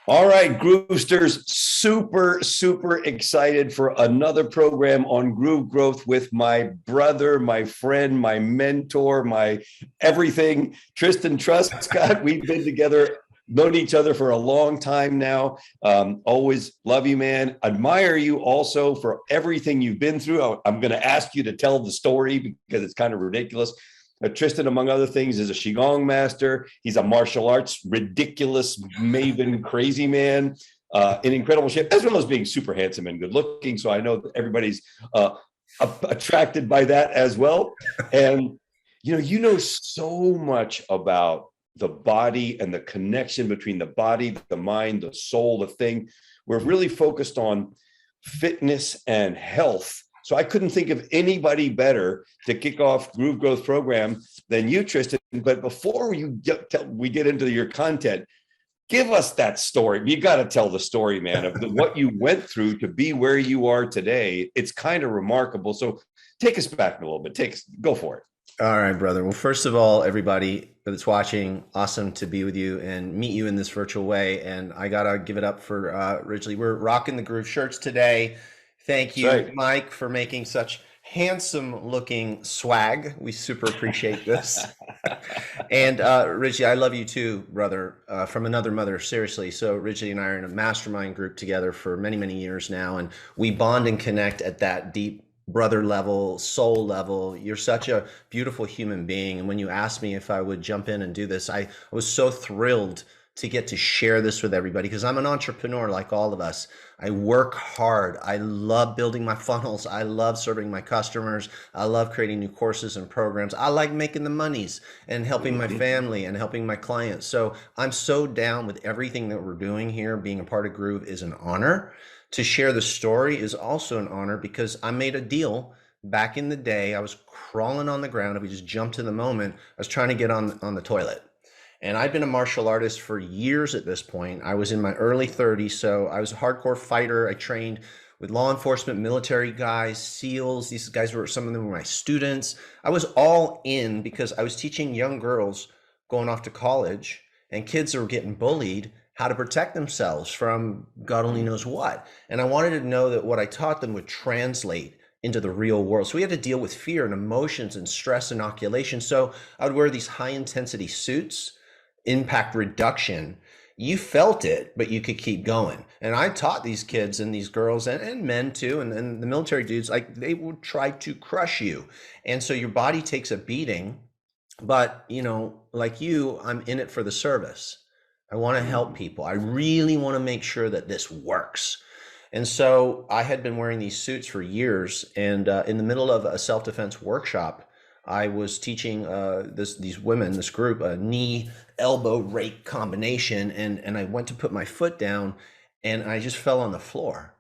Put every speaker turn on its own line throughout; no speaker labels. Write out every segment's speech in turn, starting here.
All right, Groovesters, super excited for another program on Groove Growth with my brother, my friend, my mentor, my everything, Tristan Truscott. We've been together, known each other for a long time now. Always love you, man. Admire you also for everything you've been through. I'm going to ask you to tell the story because it's kind of ridiculous. Tristan, among other things, is a Qigong master. He's a martial arts ridiculous maven, crazy man in incredible shape, as well as being super handsome and good looking. So I know that everybody's attracted by that as well. And you know so much about the body and the connection between the body, the mind, the soul, the thing. We're really focused on fitness and health. So I couldn't think of anybody better to kick off Groove Growth program than you, Tristan. But before we get into your content, give us that story. You got to tell the story, man, of what you went through to be where you are today. It's kind of remarkable. So take us back a little bit. Go for it.
All right, brother. Well, first of all, everybody that's watching, awesome to be with you and meet you in this virtual way. And I gotta give it up for Ridgely. We're rocking the Groove shirts today. Thank
That's
you,
right.
Mike, for making such handsome looking swag. We super appreciate this. And Ridgely, I love you too, brother, from another mother, seriously. So Ridgely and I are in a mastermind group together for many years now, and we bond and connect at that deep brother level, soul level. You're such a beautiful human being. And when you asked me if I would jump in and do this, I was so thrilled to get to share this with everybody because I'm an entrepreneur like all of us. I work hard. I love building my funnels. I love serving my customers. I love creating new courses and programs. I like making the monies and helping my
Mhm.
family and helping my clients. So I'm so down with everything that we're doing here. Being a part of Groove is an honor. To share the story is also an honor because I made a deal back in the day. I was crawling on the ground. If we just jump to the moment, I was trying to get on the toilet. And I've been a martial artist for years at this point. I was in my early 30s, so I was a hardcore fighter. I trained with law enforcement, military guys, SEALs. These guys were, some of them were my students. I was all in because I was teaching young girls going off to college and kids that were getting bullied how to protect themselves from God only knows what. And I wanted to know that what I taught them would translate into the real world. So we had to deal with fear and emotions and stress inoculation. So I would wear these high intensity suits, impact reduction. You felt it, but you could keep going. And I taught these kids and these girls and men too, and the military dudes, like they would try to crush you. And so your body takes a beating, but like you, I'm in it for the service. I want to help
Mhm.
people. I really want to make sure that this works. And so I had been wearing these suits for years. And in the middle of a self-defense workshop, I was teaching these women, this group, a knee elbow rake combination. And I went to put my foot down and I just fell on the floor.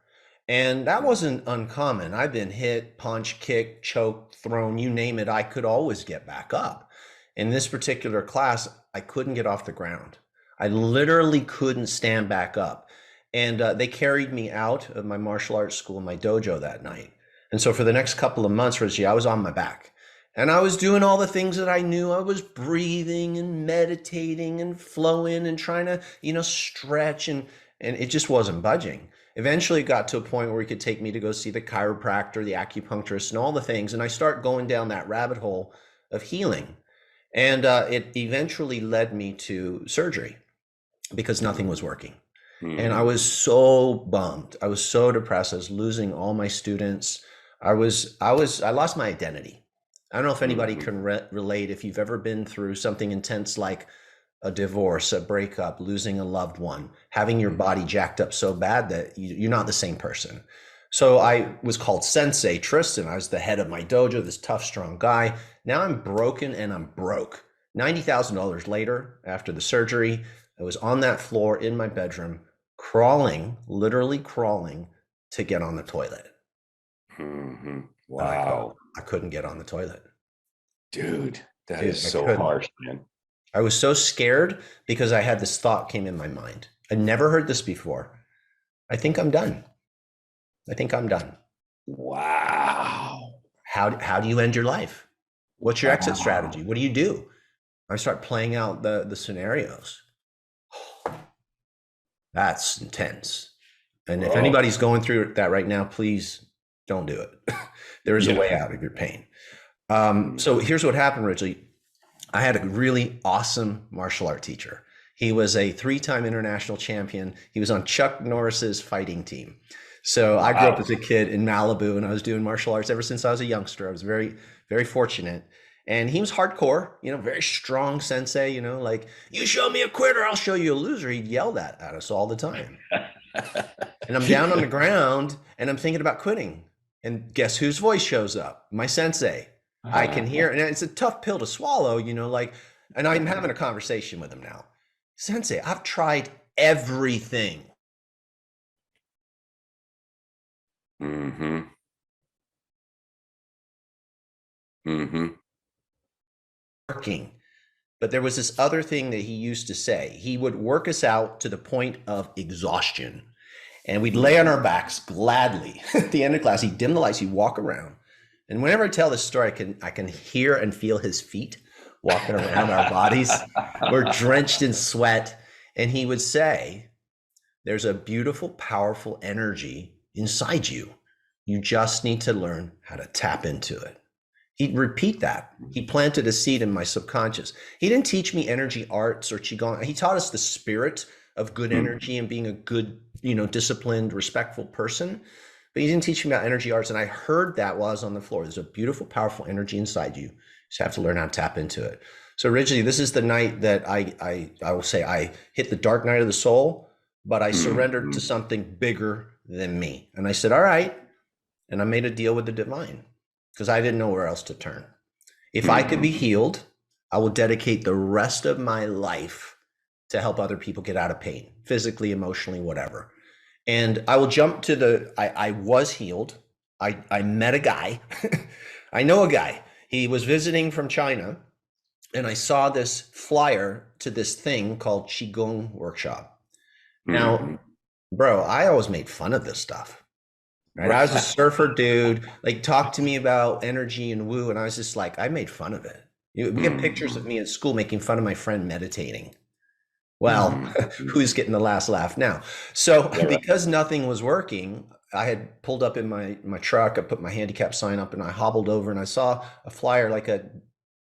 And that wasn't uncommon. I've been hit, punched, kicked, choked, thrown, you name it. I could always get back up. In this particular class, I couldn't get off the ground. I literally couldn't stand back up. And they carried me out of my martial arts school, my dojo that night. And so for the next couple of months, Richie, I was on my back. And I was doing all the things that I knew. I was breathing and meditating and flowing and trying to, stretch and it just wasn't budging. Eventually it got to a point where he could take me to go see the chiropractor, the acupuncturist, and all the things. And I start going down that rabbit hole of healing. And it eventually led me to surgery because nothing was working. And I
Mhm.
was so bummed. I was so depressed. I was losing all my students. I lost my identity. I don't know if anybody
Mhm.
can relate if you've ever been through something intense like a divorce, a breakup, losing a loved one, having your
Mhm.
body jacked up so bad that you're not the same person. So I was called Sensei Tristan. I was the head of my dojo, this tough, strong guy. Now I'm broken and I'm broke. $90,000 later, after the surgery, I was on that floor in my bedroom, crawling, literally crawling to get on the toilet.
Mhm.
And
Wow.
I couldn't get on the toilet.
Dude, that
Dude,
is
I
so
couldn't.
harsh, man.
I was so scared because I had this thought came in my mind. I never heard this before. I think I'm done. I think I'm done.
Wow.
How do you end your life? What's your exit
Wow.
strategy? What do you do? I start playing out the scenarios. That's intense. And if anybody's going through that right now, please don't do it. There is a way out of your pain. So here's what happened, Richie. I had a really awesome martial art teacher. He was a 3-time international champion. He was on Chuck Norris's fighting team. So I grew up as a kid in Malibu, and I was doing martial arts ever since I was a youngster. I was very, very fortunate. And he was hardcore, very strong sensei, like, you show me a quitter, I'll show you a loser. He'd yell that at us all the time. And I'm down on the ground and I'm thinking about quitting. And guess whose voice shows up? My sensei. I can hear, and it's a tough pill to swallow, and I'm having a conversation with him now. Sensei, I've tried everything. Working. But there was this other thing that he used to say. He would work us out to the point of exhaustion. And we'd lay on our backs gladly. At the end of class, he'd dim the lights, he'd walk around. And whenever I tell this story, I can hear and feel his feet walking around our bodies. We're drenched in sweat. And he would say, there's a beautiful, powerful energy inside you. You just need to learn how to tap into it. He'd repeat that. He planted a seed in my subconscious. He didn't teach me energy arts or Qigong. He taught us the spirit of good energy and being a good, disciplined, respectful person. But he didn't teach me about energy arts. And I heard that while I was on the floor. There's a beautiful, powerful energy inside you. You just have to learn how to tap into it. So originally, this is the night that I will say I hit the dark night of the soul, but I surrendered to something bigger than me. And I said, all right. And I made a deal with the divine because I didn't know where else to turn. If I could be healed, I will dedicate the rest of my life to help other people get out of pain, physically, emotionally, whatever. And I will jump to I was healed. I met a guy. I know a guy. He was visiting from China, and I saw this flyer to this thing called Qigong workshop. Now, bro, I always made fun of this stuff. Right? I was a surfer dude, like talk to me about energy and woo. And I was just like, I made fun of it. We get pictures of me at school making fun of my friend meditating. Well, who's getting the last laugh now? So because nothing was working, I had pulled up in my truck. I put my handicap sign up and I hobbled over and I saw a flyer like a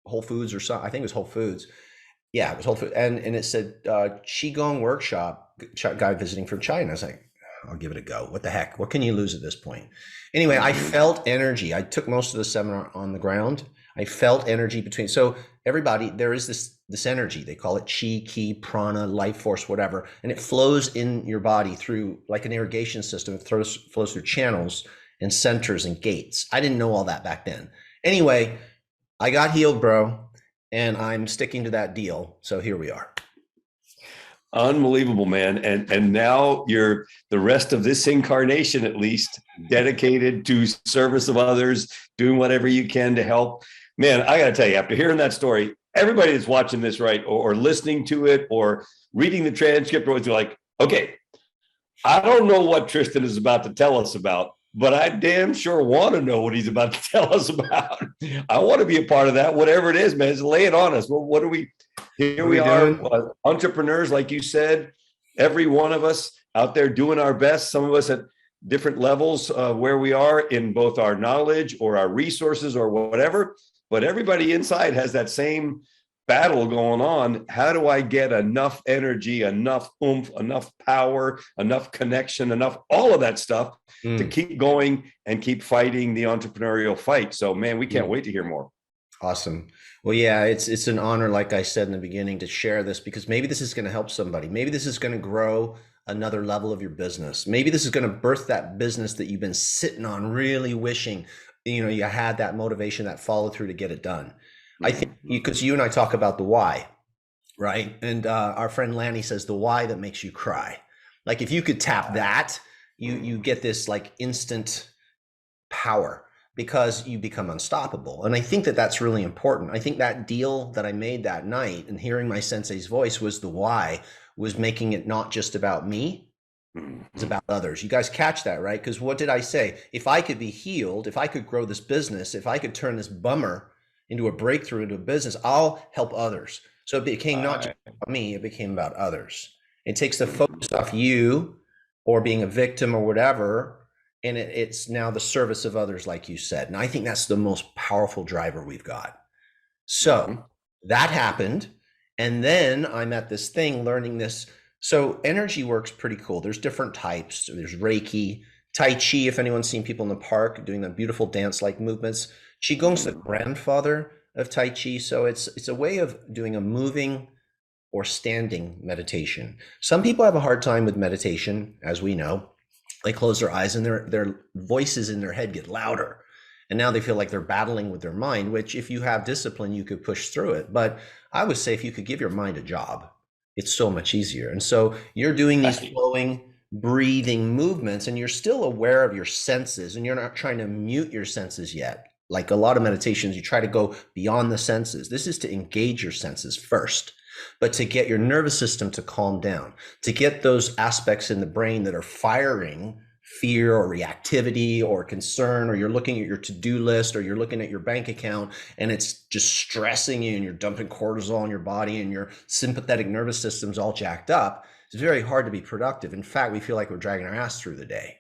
Whole Foods or something. I think it was Whole Foods. Yeah, it was Whole Foods. And it said Qigong workshop, guy visiting from China. I was like, I'll give it a go. What the heck? What can you lose at this point? Anyway, I felt energy. I took most of the seminar on the ground. I felt energy between. So everybody, there is this energy. They call it chi, ki, prana, life force, whatever. And it flows in your body through like an irrigation system. It flows through channels and centers and gates. I didn't know all that back then. Anyway, I got healed, bro. And I'm sticking to that deal. So here we are.
Unbelievable, man. And now you're the rest of this incarnation, at least, dedicated to service of others, doing whatever you can to help. Man, I got to tell you, after hearing that story, everybody that's watching this, right, or listening to it or reading the transcript, or like, okay, I don't know what Tristan is about to tell us about, but I damn sure want to know what he's about to tell us about. I want to be a part of that, whatever it is, man. Just lay it on us. Well, what are we? Here we are, entrepreneurs, like you said, every one of us out there doing our best. Some of us at different levels where we are in both our knowledge or our resources or whatever. But everybody inside has that same battle going on. How do I get enough energy, enough oomph, enough power, enough connection, enough all of that stuff to keep going and keep fighting the entrepreneurial fight? So, man, we can't wait to hear more.
Awesome. Well, yeah, it's an honor, like I said in the beginning, to share this because maybe this is going to help somebody. Maybe this is going to grow another level of your business. Maybe this is going to birth that business that you've been sitting on, really wishing, you had that motivation, that follow through to get it done. I think because you and I talk about the why, right? And our friend Lanny says the why that makes you cry. Like if you could tap that, you get this like instant power because you become unstoppable. And I think that that's really important. I think that deal that I made that night and hearing my sensei's voice was the why, was making it not just about me, it's about others. You guys catch that, right? Because what did I say? If I could be healed, if I could grow this business, if I could turn this bummer into a breakthrough, into a business, I'll help others. So it became not just about me, it became about others. It takes the focus off you or being a victim or whatever. And it's now the service of others, like you said. And I think that's the most powerful driver we've got. So that happened. And then I'm at this thing learning this. So energy work's pretty cool. There's different types. There's Reiki, Tai Chi, if anyone's seen people in the park doing the beautiful dance-like movements. Qigong's the grandfather of Tai Chi. So it's a way of doing a moving or standing meditation. Some people have a hard time with meditation, as we know. They close their eyes and their voices in their head get louder. And now they feel like they're battling with their mind, which if you have discipline, you could push through it. But I would say if you could give your mind a job, it's so much easier. And so you're doing these flowing, breathing movements, and you're still aware of your senses, and you're not trying to mute your senses yet. Like a lot of meditations, you try to go beyond the senses. This is to engage your senses first, but to get your nervous system to calm down, to get those aspects in the brain that are firing fear or reactivity or concern, or you're looking at your to-do list, or you're looking at your bank account and it's just stressing you and you're dumping cortisol in your body and your sympathetic nervous system's all jacked up. It's very hard to be productive. In fact, we feel like we're dragging our ass through the day.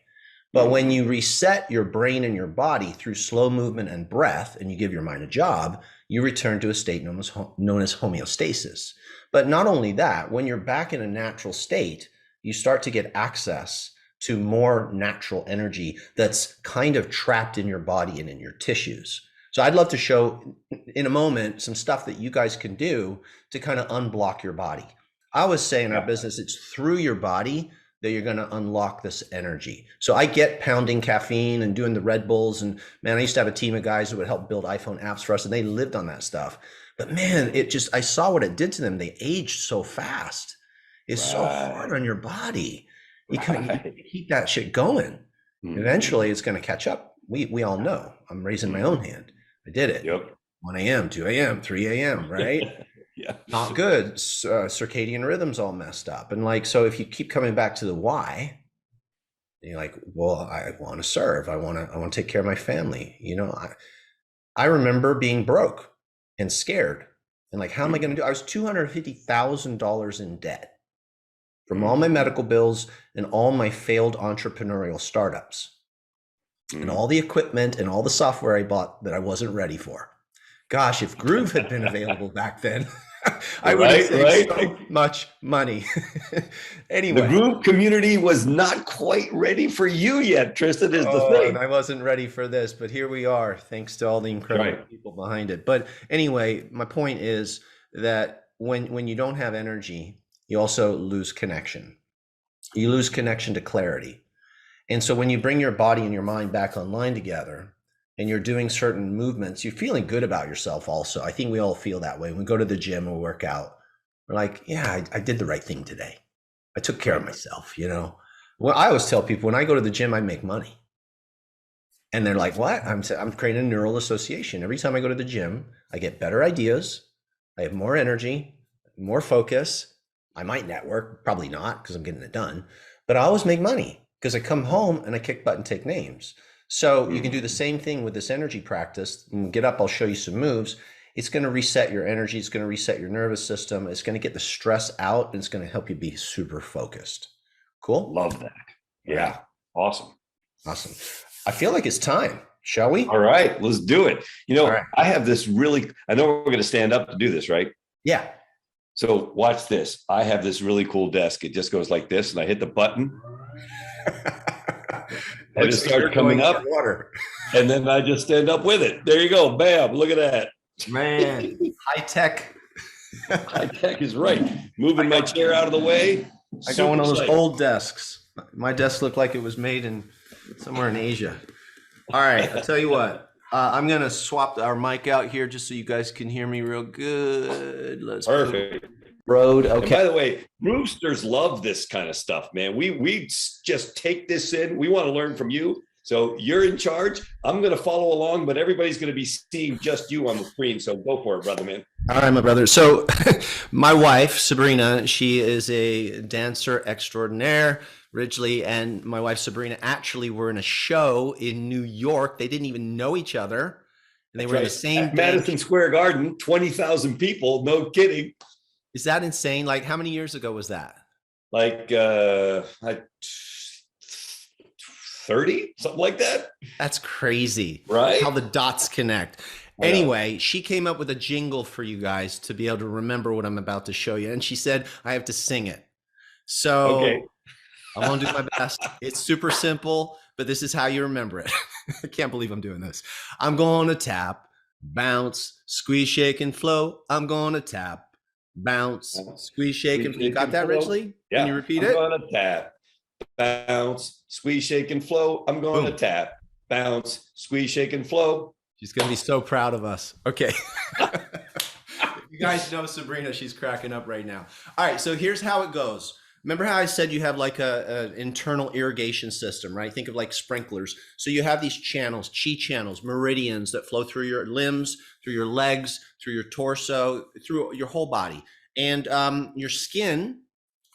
But when you reset your brain and your body through slow movement and breath, and you give your mind a job, you return to a state known as homeostasis. But not only that, when you're back in a natural state, you start to get access to more natural energy that's kind of trapped in your body and in your tissues. So I'd love to show in a moment some stuff that you guys can do to kind of unblock your body. I always say in our business, it's through your body that you're going to unlock this energy. So I get pounding caffeine and doing the Red Bulls. And man, I used to have a team of guys who would help build iPhone apps for us, and they lived on that stuff. But man, I saw what it did to them. They aged so fast. It's so hard on your body. You keep that shit going. Eventually it's going to catch up. We all know. I'm raising my own hand. I did it. 1 a.m., 2 a.m., 3 a.m., right? Not good. Circadian rhythm's all messed up. And like, so if you keep coming back to the why, and you're like, well, I want to serve. I want to take care of my family. You know, I remember being broke and scared and like, how am I going to do? I was $250,000 in debt from all my medical bills and all my failed entrepreneurial startups and all the equipment and all the software I bought that I wasn't ready for. Gosh, if Groove had been available back then, I would have saved so much money. Anyway.
The Groove community was not quite ready for you yet, Tristan, is the thing.
And I wasn't ready for this, but here we are, thanks to all the incredible people behind it. But anyway, my point is that when you don't have energy, you also lose connection. You lose connection to clarity. And so when you bring your body and your mind back online together and you're doing certain movements, you're feeling good about yourself also. I think we all feel that way. When we go to the gym or work out, we're like, yeah, I did the right thing today. I took care of myself, you know? Well, I always tell people when I go to the gym, I make money. And they're like, what? I'm creating a neural association. Every time I go to the gym, I get better ideas. I have more energy, more focus. I might network, probably not because I'm getting it done, but I always make money because I come home and I kick butt and take names. So you can do the same thing with this energy practice. When we get up, I'll show you some moves. It's going to reset your energy. It's going to reset your nervous system. It's going to get the stress out and it's going to help you be super focused. Cool.
Love that. Yeah. Awesome.
Awesome. I feel like it's time. Shall we?
All right, let's do it. You know, I have this I know we're going to stand up to do this, right?
Yeah.
So watch this. I have this really cool desk. It just goes like this, and I hit the button. I just start coming up, and then I just stand up with it. There you go. Bam. Look at that.
Man, high tech.
High tech is right. Moving my chair out of the way.
I got one of those old desks. My desk looked like it was made in somewhere in Asia. All right. I'll tell you what. I'm going to swap our mic out here just so you guys can hear me real good. Let's
Perfect.
Road. Okay.
And by the way, Groovesters love this kind of stuff, man. We just take this in. We want to learn from you. So you're in charge. I'm going to follow along, but everybody's going to be seeing just you on the screen. So go for it, brother, man.
All right, my brother. So my wife, Sabrina, she is a dancer extraordinaire. Ridgely and my wife Sabrina actually were in a show in New York. They didn't even know each other. And they were in the same
at Madison Square Garden, 20,000 people. No kidding.
Is that insane? Like how many years ago was that?
like 30, something like that.
That's crazy
Right?
how the dots connect.
I know.
Anyway, she came up with a jingle for you guys to be able to remember what I'm about to show you. And she said, I have to sing it.
Okay.
So I'm going to do my best. It's super simple, but this is how you remember it. I can't believe I'm doing this. I'm going to tap, bounce, squeeze, shake, and flow. I'm going to tap, bounce, squeeze, shake, and flow. You got that, Ridgely? Can you
Yeah.
repeat
I'm
it?
going to tap, bounce, squeeze, shake, and flow. I'm going to
Boom.
tap, bounce, squeeze, shake, and flow.
She's going to be so proud of us. Okay. You guys know Sabrina, she's cracking up right now. All right, so here's how it goes. Remember how I said you have like a internal irrigation system, right? Think of like sprinklers. So you have these channels, chi channels, meridians that flow through your limbs, through your legs, through your torso, through your whole body. And your skin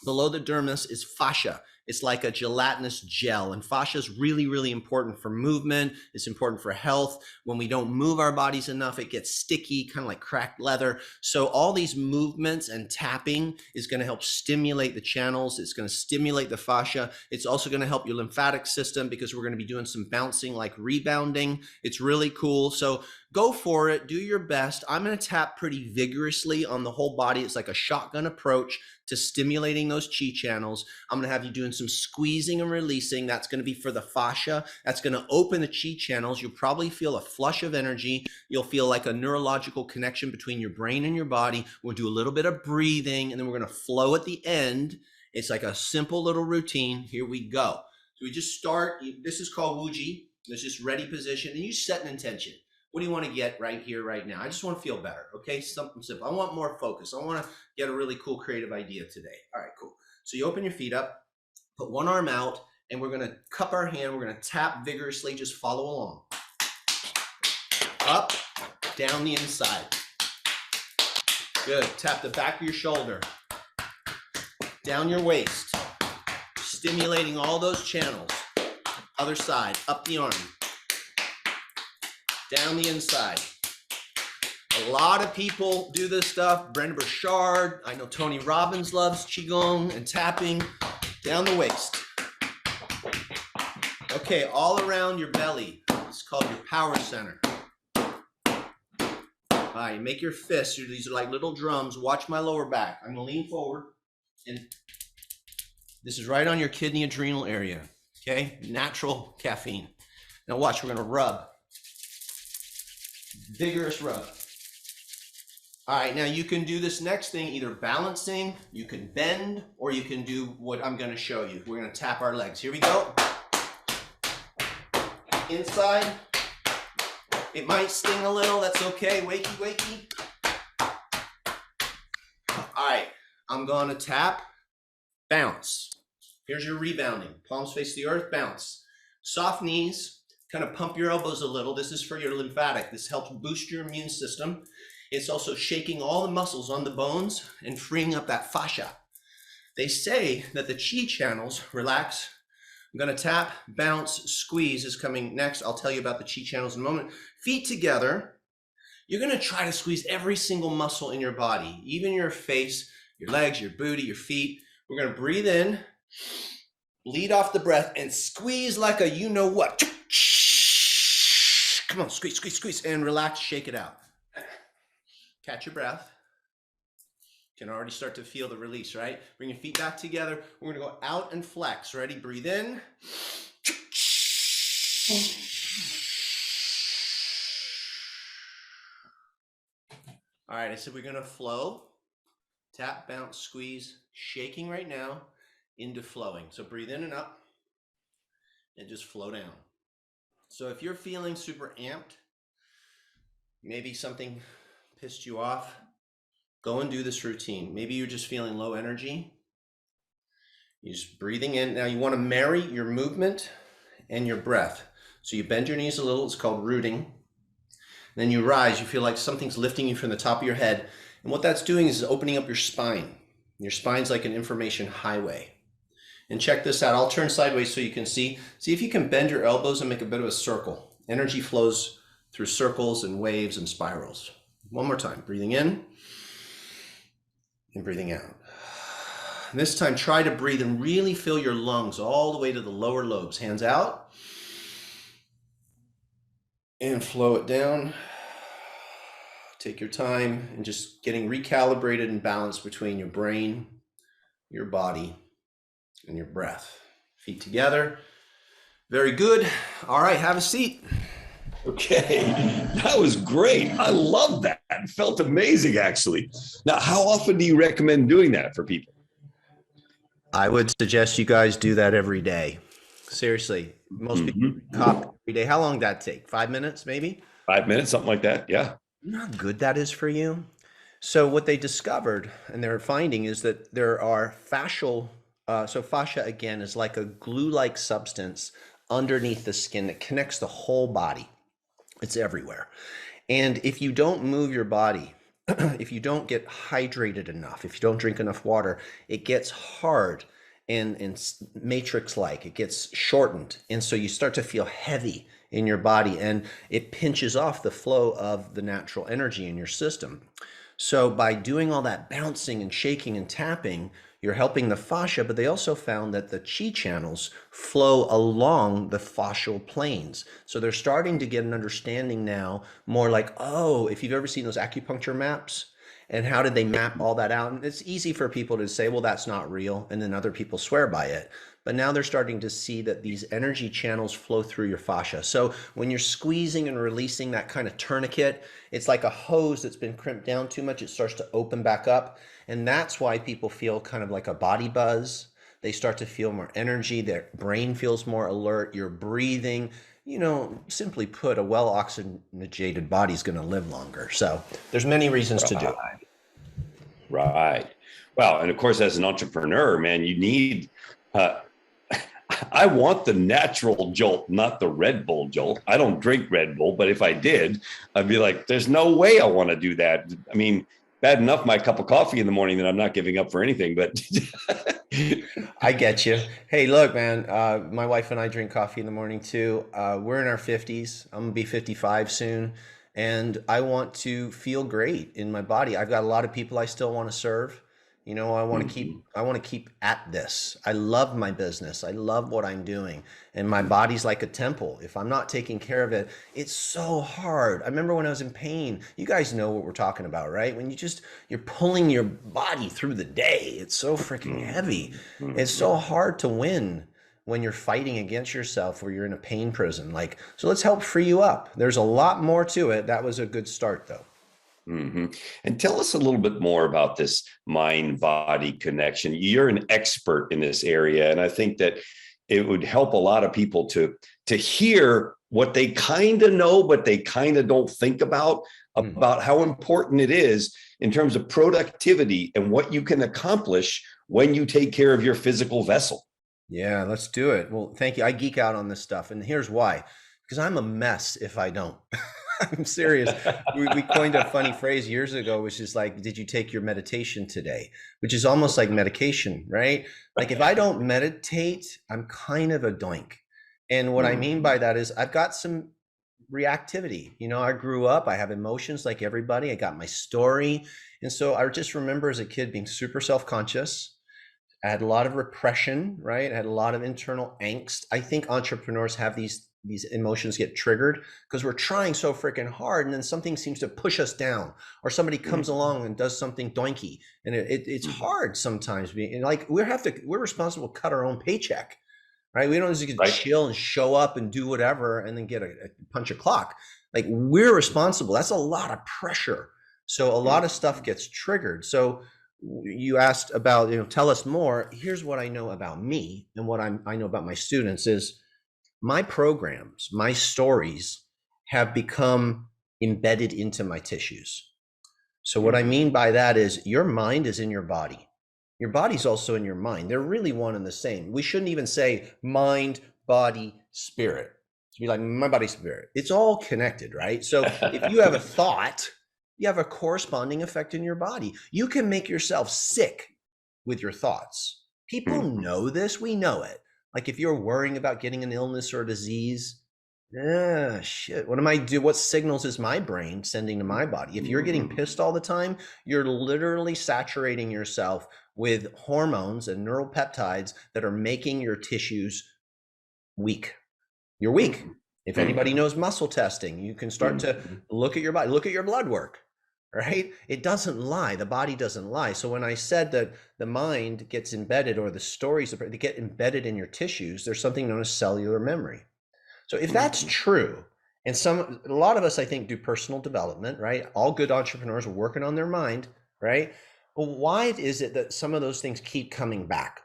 below the dermis is fascia. It's like a gelatinous gel, and fascia is really, really important for movement. It's important for health. When we don't move our bodies enough, it gets sticky, kind of like cracked leather. So all these movements and tapping is going to help stimulate the channels. It's going to stimulate the fascia. It's also going to help your lymphatic system because we're going to be doing some bouncing, like rebounding. It's really cool. So go for it. Do your best. I'm going to tap pretty vigorously on the whole body. It's like a shotgun approach to stimulating those chi channels. I'm going to have you doing some squeezing and releasing. That's going to be for the fascia. That's going to open the chi channels. You'll probably feel a flush of energy. You'll feel like a neurological connection between your brain and your body. We'll do a little bit of breathing, and then we're going to flow at the end. It's like a simple little routine. Here we go. So we just start. This is called Wuji. It's just ready position, and you set an intention. What do you want to get right here, right now? I just want to feel better, okay? Something simple. I want more focus. I want to get a really cool creative idea today. All right, cool. So you open your feet up, put one arm out, and we're going to cup our hand. We're going to tap vigorously. Just follow along. Up, down the inside. Good. Tap the back of your shoulder. Down your waist. Stimulating all those channels. Other side. Up the arm. Down the inside. A lot of people do this stuff. Brenda Burchard. I know Tony Robbins loves Qigong and tapping. Down the waist. Okay, all around your belly. It's called your power center. All right, make your fists. These are like little drums. Watch my lower back. I'm going to lean forward. And this is right on your kidney adrenal area. Okay, natural caffeine. Now watch, we're going to rub. Vigorous rub. All right, now you can do this next thing, either balancing, you can bend, or you can do what I'm going to show you. We're going to tap our legs. Here we go. Inside. It might sting a little. That's okay. Wakey, wakey. All right, I'm going to tap, bounce. Here's your rebounding. Palms face the earth, bounce. Soft knees. Kind of pump your elbows a little. This is for your lymphatic. This helps boost your immune system. It's also shaking all the muscles on the bones and freeing up that fascia. They say that the chi channels relax. I'm going to tap, bounce, squeeze is coming next. I'll tell you about the chi channels in a moment. Feet together. You're going to try to squeeze every single muscle in your body, even your face, your legs, your booty, your feet. We're going to breathe in, lead off the breath, and squeeze like a you know what. Come on, squeeze, squeeze, squeeze, and relax, shake it out. Catch your breath. You can already start to feel the release, right? Bring your feet back together. We're gonna go out and flex. Ready? Breathe in. All right, I said we're gonna flow. Tap, bounce, squeeze, shaking right now into flowing. So breathe in and up and just flow down. So if you're feeling super amped, maybe something pissed you off, go and do this routine. Maybe you're just feeling low energy. You're just breathing in. Now you want to marry your movement and your breath. So you bend your knees a little. It's called rooting. Then you rise. You feel like something's lifting you from the top of your head. And what that's doing is opening up your spine. Your spine's like an information highway. And check this out. I'll turn sideways so you can see. See if you can bend your elbows and make a bit of a circle. Energy flows through circles and waves and spirals. One more time. Breathing in and breathing out. This time, try to breathe and really fill your lungs all the way to the lower lobes. Hands out and flow it down. Take your time and just getting recalibrated and balanced between your brain, your body, and your breath. Feet together. Very good. All right, have a seat.
Okay, that was great. I love that. It felt amazing, actually. Now, how often do you recommend doing that for people?
I would suggest you guys do that every day. Seriously, most people drink coffee every day. How long did that take? 5 minutes, maybe?
5 minutes, something like that. Yeah.
You know how good that is for you? So what they discovered and they're finding is that there are fascial, so fascia again is like a glue-like substance underneath the skin that connects the whole body. It's everywhere. And if you don't move your body, if you don't get hydrated enough, if you don't drink enough water, it gets hard and matrix-like. It gets shortened. And so you start to feel heavy in your body and it pinches off the flow of the natural energy in your system. So by doing all that bouncing and shaking and tapping, you're helping the fascia, but they also found that the chi channels flow along the fascial planes. So they're starting to get an understanding now, more like, oh, if you've ever seen those acupuncture maps, and how did they map all that out? And it's easy for people to say, well, that's not real. And then other people swear by it. But now they're starting to see that these energy channels flow through your fascia. So when you're squeezing and releasing that kind of tourniquet, it's like a hose that's been crimped down too much. It starts to open back up. And that's why people feel kind of like a body buzz. They start to feel more energy. Their brain feels more alert. You're breathing. You know, simply put, a well-oxygenated body is going to live longer. So there's many reasons to do it.
Right. Well, and of course, as an entrepreneur, man, you need, I want the natural jolt, not the Red Bull jolt. I don't drink Red Bull, but if I did, I'd be like, there's no way I want to do that. I mean, bad enough my cup of coffee in the morning that I'm not giving up for anything, but
I get you. Hey, look, man, my wife and I drink coffee in the morning too. We're in our 50s. I'm gonna be 55 soon. And I want to feel great in my body. I've got a lot of people I still want to serve. You know, I want to keep at this. I love my business. I love what I'm doing. And my body's like a temple. If I'm not taking care of it, it's so hard. I remember when I was in pain, you guys know what we're talking about, right? When you're pulling your body through the day, it's so freaking heavy. It's so hard to win when you're fighting against yourself or you're in a pain prison. Like, so let's help free you up. There's a lot more to it. That was a good start though.
And tell us a little bit more about this mind-body connection. You're an expert in this area, and I think that it would help a lot of people to hear what they kind of know, but they kind of don't think about how important it is in terms of productivity and what you can accomplish when you take care of your physical vessel.
Yeah, let's do it. Well, thank you. I geek out on this stuff, and here's why. Because I'm a mess if I don't. I'm serious. We coined a funny phrase years ago, which is like, did you take your meditation today? Which is almost like medication, right? Like if I don't meditate, I'm kind of a doink. And what I mean by that is I've got some reactivity. You know, I grew up, I have emotions like everybody. I got my story. And so I just remember as a kid being super self-conscious. I had a lot of repression, right? I had a lot of internal angst. I think entrepreneurs have these emotions get triggered because we're trying so freaking hard, and then something seems to push us down, or somebody comes along and does something doinky, and it's hard sometimes. Like we're responsible to cut our own paycheck, right? We don't just chill and show up and do whatever and then get a punch a clock. Like we're responsible. That's a lot of pressure. So a lot of stuff gets triggered. So you asked about, tell us more. Here's what I know about me and what I know about my students is my programs, my stories have become embedded into my tissues. So what I mean by that is your mind is in your body. Your body's also in your mind. They're really one and the same. We shouldn't even say mind, body, spirit. To be like my body, spirit. It's all connected, right? So if you have a thought, you have a corresponding effect in your body. You can make yourself sick with your thoughts. People know this. We know it. Like if you're worrying about getting an illness or a disease, Yeah, shit. What am I do? What signals is my brain sending to my body? If you're getting pissed all the time, you're literally saturating yourself with hormones and neural peptides that are making your tissues weak. You're weak. If anybody knows muscle testing, you can start to look at your body, look at your blood work, right? It doesn't lie. The body doesn't lie. So when I said that the mind gets embedded, or the stories they get embedded in your tissues, there's something known as cellular memory. So if that's true, and a lot of us, I think, do personal development, right? All good entrepreneurs are working on their mind, right? Well, why is it that some of those things keep coming back?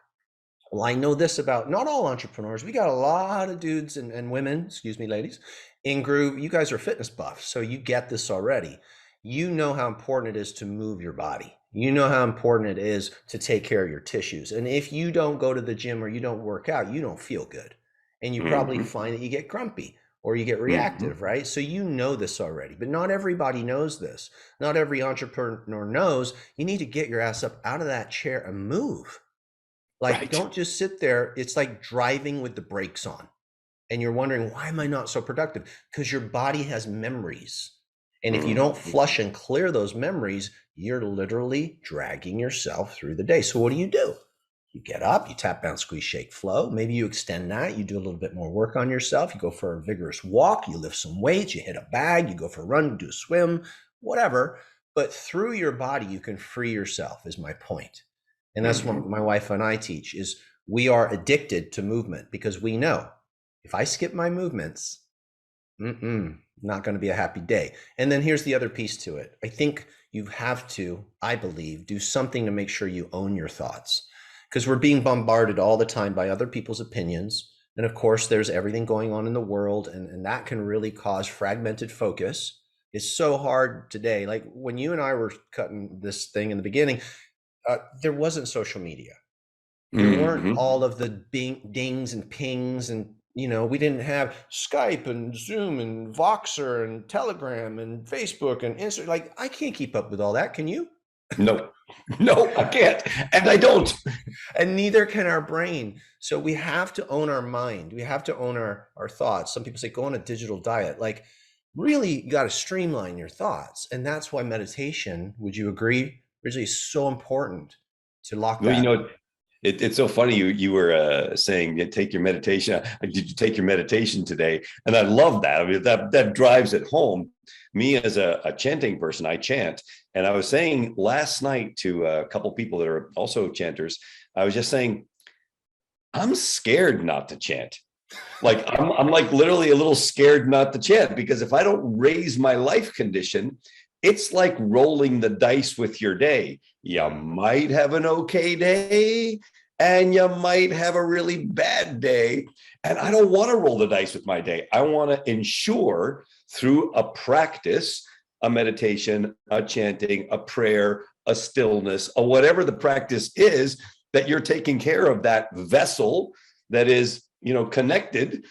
Well, I know this about not all entrepreneurs. We got a lot of dudes and women, excuse me, ladies, in Groove. You guys are fitness buffs, so you get this already. You know how important it is to move your body. You know how important it is to take care of your tissues. And if you don't go to the gym or you don't work out, you don't feel good. And you probably find that you get grumpy or you get reactive, right? So you know this already, but not everybody knows this. Not every entrepreneur knows you need to get your ass up out of that chair and move. Like,
Right.
don't just sit there. It's like driving with the brakes on and you're wondering, why am I not so productive? Because your body has memories. And if you don't flush and clear those memories, you're literally dragging yourself through the day. So what do? You get up, you tap, bounce, squeeze, shake, flow. Maybe you extend that. You do a little bit more work on yourself. You go for a vigorous walk. You lift some weights. You hit a bag. You go for a run, you do a swim, whatever. But through your body, you can free yourself, is my point. And that's what my wife and I teach, is we are addicted to movement because we know if I skip my movements, not going to be a happy day. And then here's the other piece to it. I think you have to, I believe, do something to make sure you own your thoughts, because we're being bombarded all the time by other people's opinions. And of course, there's everything going on in the world, and that can really cause fragmented focus. It's so hard today. Like when you and I were cutting this thing in the beginning, there wasn't social media. There weren't all of the dings and pings, and we didn't have Skype and Zoom and Voxer and Telegram and Facebook and Instagram. Like, I can't keep up with all that. Can you?
No, no, I can't. And I don't.
And neither can our brain. So we have to own our mind. We have to own our thoughts. Some people say, go on a digital diet. Like, really, you got to streamline your thoughts. And that's why meditation, would you agree, really is so important to lock
Well,
that.
it's so funny. You were saying take your meditation. Did you take your meditation today? And I love that. I mean, that drives it home. Me as a chanting person, I chant. And I was saying last night to a couple people that are also chanters, I was just saying, I'm scared not to chant. Like I'm like literally a little scared not to chant, because if I don't raise my life condition, it's like rolling the dice with your day. You might have an okay day and you might have a really bad day. And I don't want to roll the dice with my day. I want to ensure through a practice, a meditation, a chanting, a prayer, a stillness, or whatever the practice is, that you're taking care of that vessel that is, connected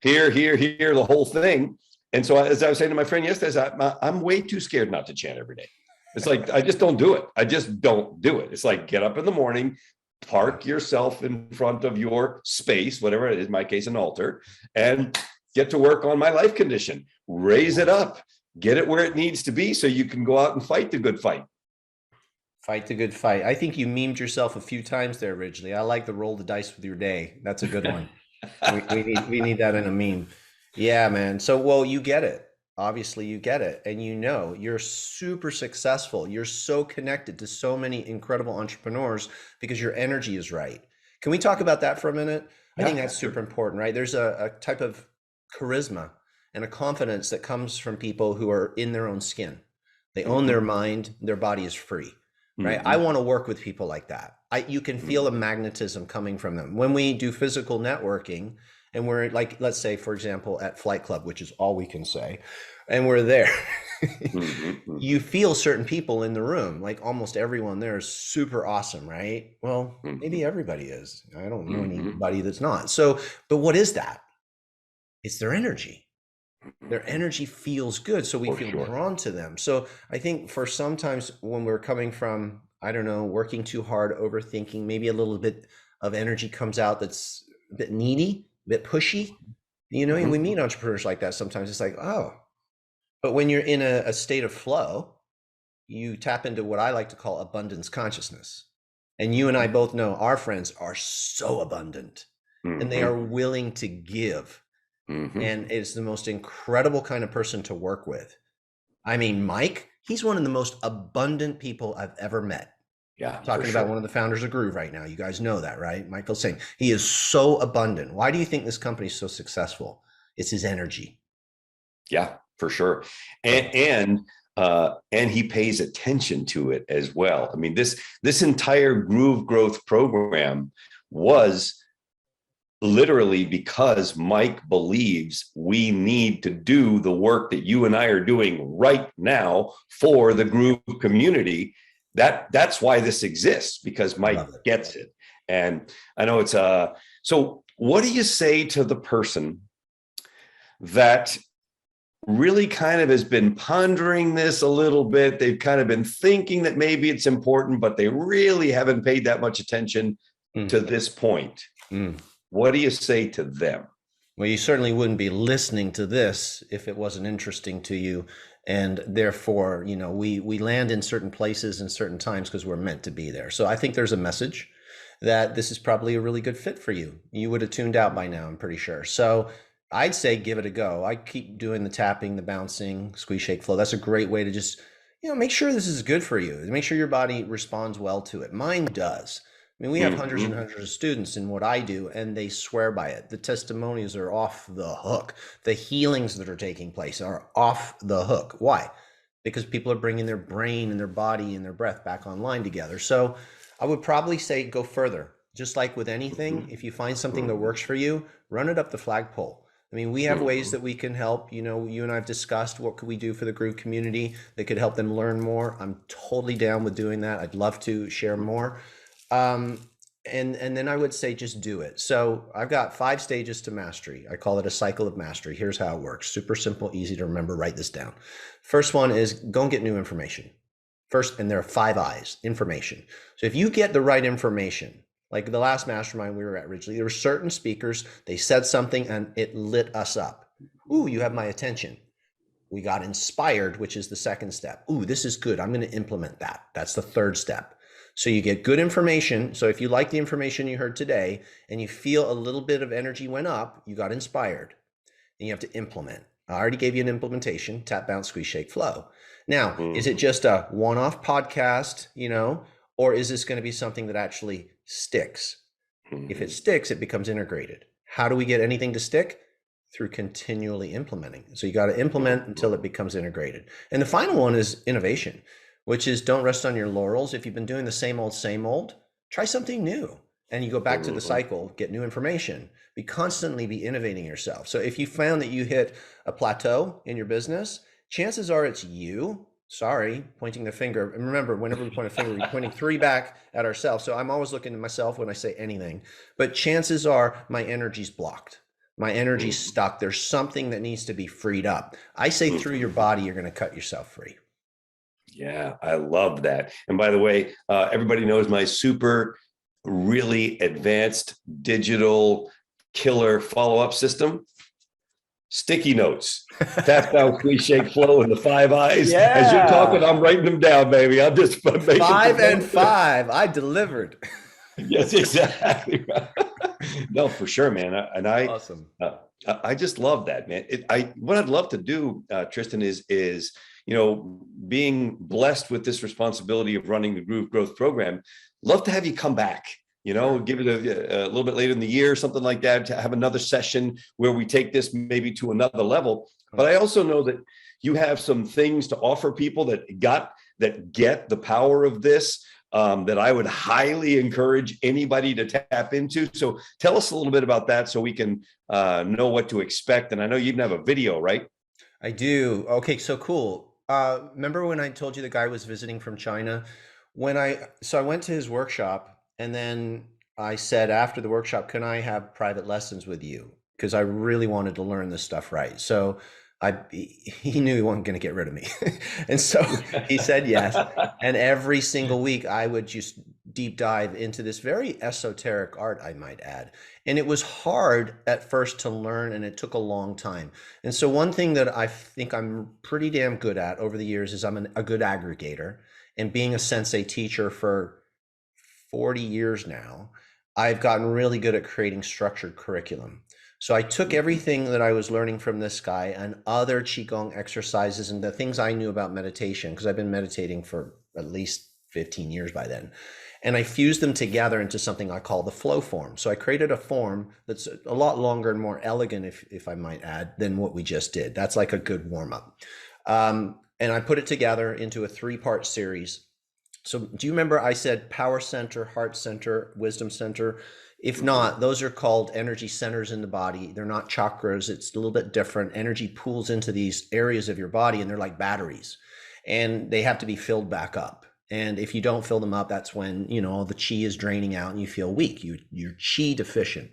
here, the whole thing. And so, as I was saying to my friend yesterday, I'm way too scared not to chant every day. It's like, I just don't do it. I just don't do it. It's like, get up in the morning, park yourself in front of your space, whatever it is, in my case, an altar, and get to work on my life condition, raise it up, get it where it needs to be so you can go out and fight the good fight.
Fight the good fight. I think you memed yourself a few times there originally. I like the roll the dice with your day. That's a good one. we need that in a meme. Yeah, man. So, well, you get it. Obviously, you get it. And you're super successful. You're so connected to so many incredible entrepreneurs because your energy is right. Can we talk about that for a minute? I think that's super important, right? There's a type of charisma and a confidence that comes from people who are in their own skin. They own their mind, their body is free. Right. I want to work with people like that. You can feel a magnetism coming from them. When we do physical networking and we're like, let's say, for example, at Flight Club, which is all we can say, and we're there, you feel certain people in the room, like almost everyone there is super awesome, right? Well, maybe everybody is. I don't know anybody that's not. So, but what is that? It's their energy. Their energy feels good, so we feel drawn to them. So I think for sometimes when we're coming from, I don't know, working too hard, overthinking, maybe a little bit of energy comes out that's a bit needy, a bit pushy. You know, we
Mhm.
meet entrepreneurs like that sometimes. It's like, oh, but when you're in a state of flow, you tap into what I like to call abundance consciousness. And you and I both know our friends are so abundant and they are
Mhm.
willing to give.
Mhm.
And it's the most incredible kind of person to work with. I mean, Mike, he's one of the most abundant people I've ever met.
Yeah, for
Talking about
sure.
one of the founders of Groove right now. You guys know that, right? Michael Singh. He is so abundant. Why do you think this company is so successful? It's his energy.
Yeah, for sure. And
So
and he pays attention to it as well. I mean, this entire Groove Growth program was literally because Mike believes we need to do the work that you and I are doing right now for the Groove community. That's why this exists, because
I
Mike
love it.
gets it. And I know it's so what do you say to the person that really kind of has been pondering this a little bit? They've kind of been thinking that maybe it's important, but they really haven't paid that much attention
Mm,
to this point.
mm.
What do you say to them?
Well, you certainly wouldn't be listening to this if it wasn't interesting to you. And therefore, you know, we land in certain places and certain times because we're meant to be there. So I think there's a message that this is probably a really good fit for you. You would have tuned out by now, I'm pretty sure. So I'd say give it a go. I keep doing the tapping, the bouncing, squeeze, shake, flow. That's a great way to just, you know, make sure this is good for you. Make sure your body responds well to it. Mine does. I mean, we have hundreds and
Mm-hmm.
hundreds of students in what I do, and they swear by it. The testimonials are off the hook. The healings that are taking place are off the hook. Why? Because people are bringing their brain and their body and their breath back online together. So I would probably say go further. Just like with anything, if you find something that
Mm-hmm.
works for you, run it up the flagpole. I mean, we have ways
Mm-hmm.
that we can help. You know, you and I have discussed what could we do for the Groove community that could help them learn more. I'm totally down with doing that. I'd love to share more. Um, and then I would say just do it. So I've got 5 stages to mastery. I call it a cycle of mastery. Here's how it works. Super simple, easy to remember. Write this down. First one is go and get new information. First, and there are 5 I's, information. So if you get the right information, like the last mastermind we were at originally, there were certain speakers, they said something and it lit us up. Ooh, you have my attention. We got inspired, which is the second step. Ooh, this is good. I'm going to implement that. That's the third step. So you get good information. So if you like the information you heard today and you feel a little bit of energy went up, you got inspired. And you have to implement. I already gave you an implementation, tap, bounce, squeeze, shake, flow. Now, is it
Mm-hmm.
just a one-off podcast, you know, or is this going to be something that actually sticks? If it
Mm-hmm.
sticks, it becomes integrated. How do we get anything to stick? Through continually implementing. So you got to implement until it becomes integrated. And the final one is innovation, which is don't rest on your laurels. If you've been doing the same old, try something new. And you go back to the
Mm-hmm.
cycle, get new information, constantly be innovating yourself. So if you found that you hit a plateau in your business, chances are it's you. Sorry, pointing the finger. And remember, whenever we point a finger, we're pointing 3 back at ourselves. So I'm always looking at myself when I say anything. But chances are my energy's blocked. My energy's
Mm-hmm.
stuck. There's something that needs to be freed up. I say through your
Mm-hmm.
body, you're going to cut yourself free.
Yeah, I love that. And by the way, everybody knows my super, really advanced digital killer follow-up system. Sticky notes, tap, bounce, squeeze, shake, flow, and the 5 I's. As you're talking,
Yeah.
I'm writing them down, baby. I'm just making some
Five and
notes.
five. I delivered.
Yes, exactly. No, for sure, man. And
Awesome.
uh, I just love that, man. What I'd love to do, Tristan, is being blessed with this responsibility of running the Groove Growth Program. Love to have you come back.
Sure.
Give it a little bit later in the year, something like that, to have another session where we take this maybe to another level. But I
100%.
also know that you have some things to offer people that get the power of this, that I would highly encourage anybody to tap into. So tell us a little bit about that so we can know what to expect. And I know you even have a video, right?
I do. Okay, so cool. Remember when I told you the guy was visiting from China? I went to his workshop and then I said after the workshop, can I have private lessons with you? Because I really wanted to learn this stuff right. So he knew he wasn't going to get rid of me. And so he said yes. And every single week I would just deep dive into this very esoteric art, I might add. And it was hard at first to learn, and it took a long time. And so one thing that I think I'm pretty damn good at over the years is I'm a good aggregator. And being a sensei teacher for 40 years now, I've gotten really good at creating structured curriculum. So I took everything that I was learning from this guy and other Qigong exercises and the things I knew about meditation, because I've been meditating for at least 15 years by then. And I fused them together into something I call the flow form. So I created a form that's a lot longer and more elegant, if I might add, than what we just did. That's like a good warm up. And I put it together into a 3-part series. So do you remember I said power center, heart center, wisdom center? If not, those are called energy centers in the body. They're not chakras. It's a little bit different. Energy pools into these areas of your body, and they're like batteries, and they have to be filled back up. And if you don't fill them up, that's when, you know, the chi is draining out and you feel weak. You're chi deficient.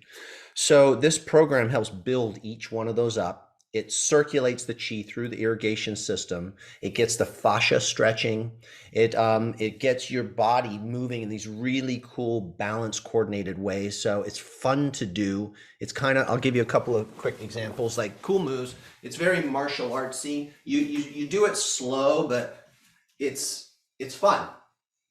So this program helps build each one of those up. It circulates the chi through the irrigation system. It gets the fascia stretching. It gets your body moving in these really cool, balanced, coordinated ways. So it's fun to do. It's kind of, I'll give you a couple of quick examples, like cool moves. It's very martial artsy. You do it slow, but it's fun.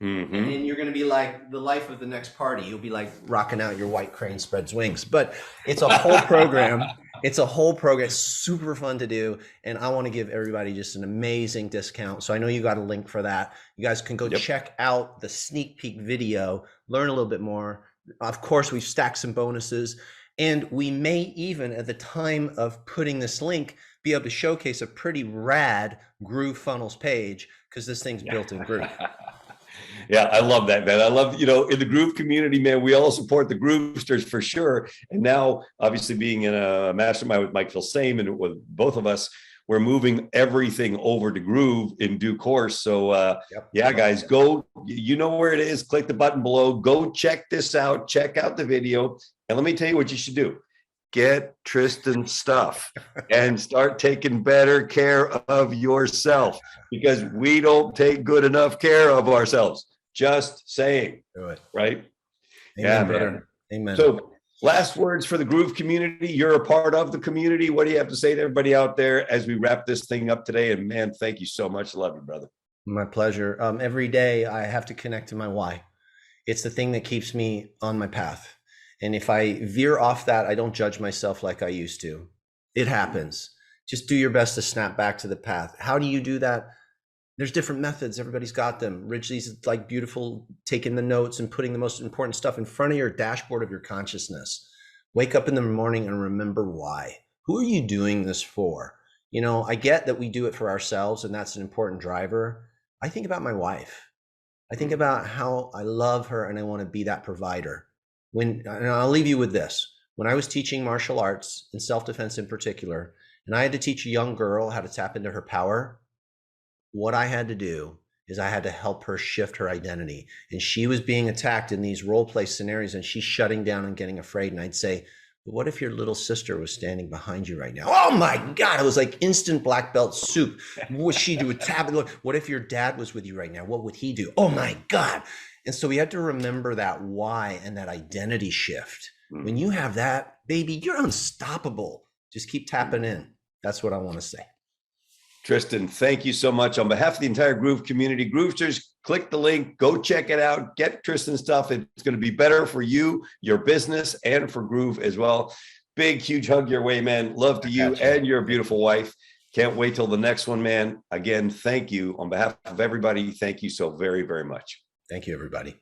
Mm-hmm. And then you're going to be like the life of the next party. You'll be like rocking out your white crane spreads wings. But it's a whole program. It's a whole program. It's super fun to do. And I want to give everybody just an amazing discount. So I know you got a link for that. You guys can go check out the sneak peek video, learn a little bit more. Of course, we've stacked some bonuses. And we may even, at the time of putting this link, be able to showcase a pretty rad Groove Funnels page, because this thing's built in Groove.
Yeah, I love that, man. I love, you know, in the Groove community, man, we all support the Groovesters for sure. And now, obviously, being in a mastermind with Mike Filsame and with both of us, we're moving everything over to Groove in due course. So, yeah, guys, go, you know where it is. Click the button below. Go check this out. Check out the video. And let me tell you what you should do. Get Tristan's stuff and start taking better care of yourself, because we don't take good enough care of ourselves. Just saying. Do it. Right?
Amen, yeah, brother. Man. Amen.
So last words for the Groove community. You're a part of the community. What do you have to say to everybody out there as we wrap this thing up today? And man, thank you so much. Love you, brother.
My pleasure. Every day I have to connect to my why. It's the thing that keeps me on my path. And if I veer off that, I don't judge myself like I used to. It happens. Just do your best to snap back to the path. How do you do that? There's different methods. Everybody's got them. Ridgely's like beautiful, taking the notes and putting the most important stuff in front of your dashboard of your consciousness. Wake up in the morning and remember why. Who are you doing this for? You know, I get that we do it for ourselves, and that's an important driver. I think about my wife. I think about how I love her and I want to be that provider. And I'll leave you with this. When I was teaching martial arts and self-defense in particular, and I had to teach a young girl how to tap into her power, what I had to do is I had to help her shift her identity. And she was being attacked in these role play scenarios, and she's shutting down and getting afraid. And I'd say, but what if your little sister was standing behind you right now? Oh my God, it was like instant black belt soup. What would she do? Tap. What if your dad was with you right now? What would he do? Oh my God. And so we had to remember that why and that identity shift. When you have that, baby, you're unstoppable. Just keep tapping in. That's what I want to say.
Tristan, thank you so much. On behalf of the entire Groove community, Groovesters, click the link, go check it out, get Tristan's stuff. It's going to be better for you, your business, and for Groove as well. Big, huge hug your way, man. Love to you and your beautiful wife. Can't wait till the next one, man. Again, thank you. On behalf of everybody, thank you so very, very much.
Thank you, everybody.